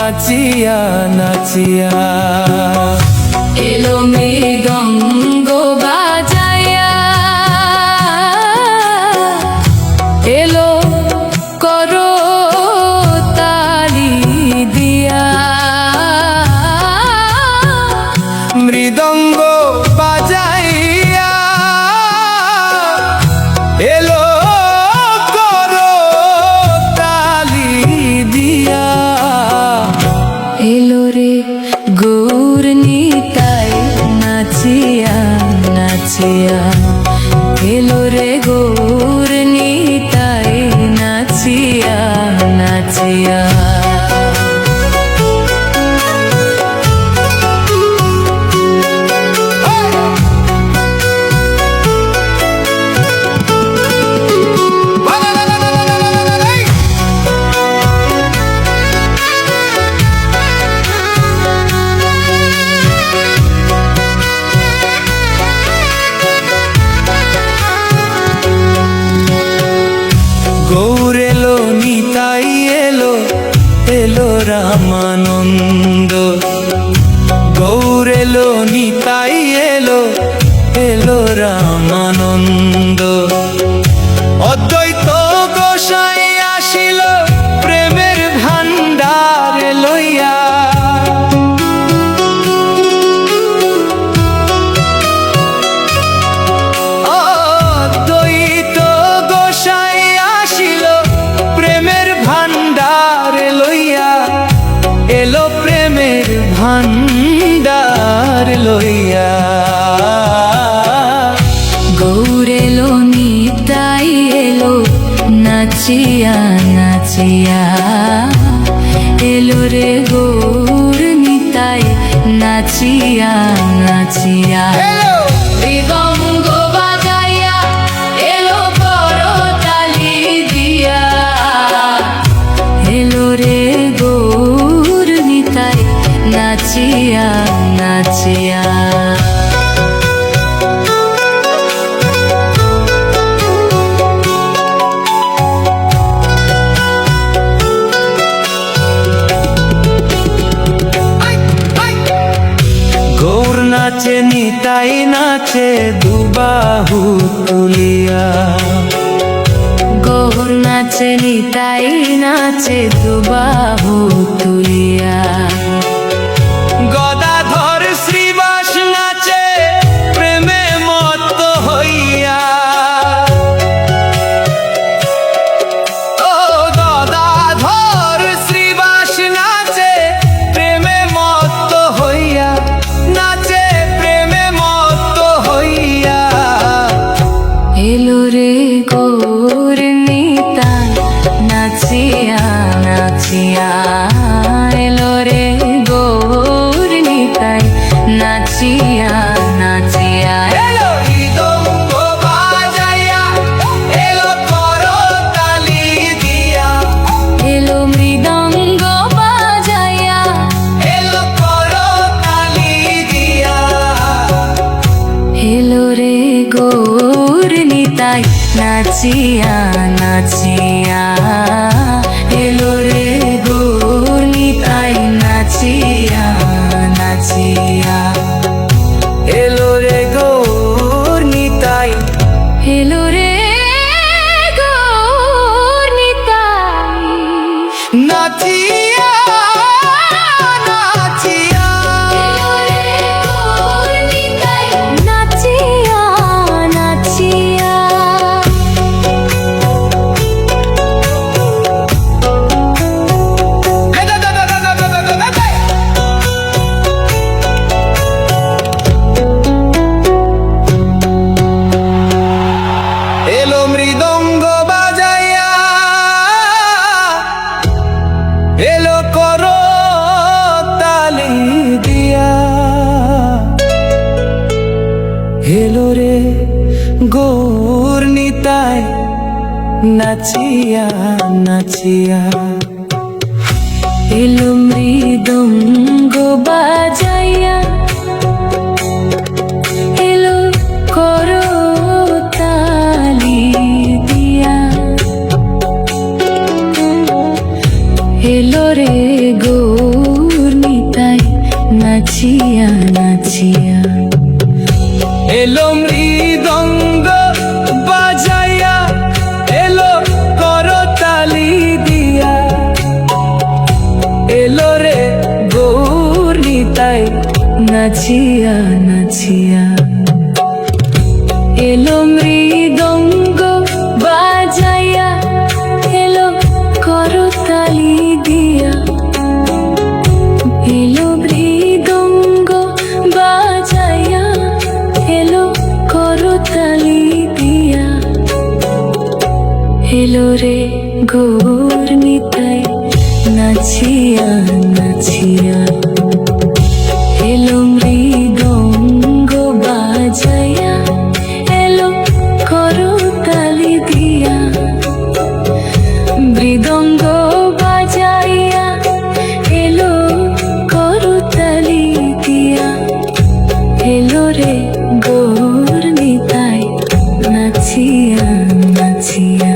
নাচিয়া নাচিয়া এলো মৃদঙ্গ বাজাইয়া এলো করতালি দিয়া মৃদঙ্গ বাজাইয়া এলো করতালি দিয়া এলো রে গৌর নিতাই নাচিয়া নাচিয়া এলো রে গৌর নিতাই নাচিয়া নাচিয়া গৌর এলো নিতাই এলো এলো রামানন্দ গৌর এলো নিতাই এলো এলো রামানন্দ অদ্বৈত গোসাই আসিল প্রেমের ভান্ডার লইয়া অদ্বৈত গোসাই আসিল প্রেমের ভান্ডার লইয়া এলো প্রেমের ভান্ডার লইয়া গৌর এলো নিতাই এলো নাচিয়া নাচিয়া এলো রে গৌর নিতাই নাচিয়া নাচিয়া মৃদঙ্গ বাজাইয়া এলো করতালি দিয়া এলো রে গৌর নিতাই নাচিয়া নাচিয়া গৌর নাচে নিতাই নাচে দুবাহু তুলিয়া গৌর নাচে নিতাই নাচে দুবাহু তুলিয়া গদাধর শ্রীবাস নাচে প্রেমে মত্ত হইয়া ও গদাধর শ্রীবাস নাচে প্রেমে মত্ত হইয়া নাচে প্রেমে মত্ত হইয়া এলো রে গৌর নিতাই নাচিয়া নাচিয়া এলো রে গৌর নিতাই নাচিয়া নাচিয়া এলো মৃদঙ্গ বাজাইয়া এলো করতালি দিয়া এলো মৃদঙ্গ বাজাইয়া এলো করতালি দিয়া এলো রে গৌর নিতাই নাচিয়া নাচিয়া এলো রে গৌর নিতাই নাচিয়া নাচিয়া এলো রে গৌর নিতাই এলো রে গৌর নিতাই নাচিয়া নাচিয়া এলো রে গৌর নিতাই নাচিয়া নাচিয়া এলো মৃদঙ্গ বাজাইয়া এলো করতালি দিয়া এলো রে গৌর নিতাই নাচিয়া নাচিয়া এলো মৃদঙ্গ বাজাইয়া এলো করতালি দিয়া এলো রে গো এলো মৃদঙ্গ বাজাইয়া, এলো করতালি দিয়া, এলো রে গৌর নিতাই নাচিয়া নাচিয়া। এলো মৃদঙ্গ বাজাইয়া, এলো করতালি দিয়া, এলো মৃদঙ্গ বাজাইয়া, এলো করতালি দিয়া, এলো রে গৌর নিতাই নাচিয়া নাচিয়া। এলো মৃদঙ্গ বাজাইয়া, এলো করতালি দিয়া, মৃদঙ্গ বাজাইয়া, এলো করতালি দিয়া, এলো রে গৌর নিতাই নাচিয়া নাচিয়া।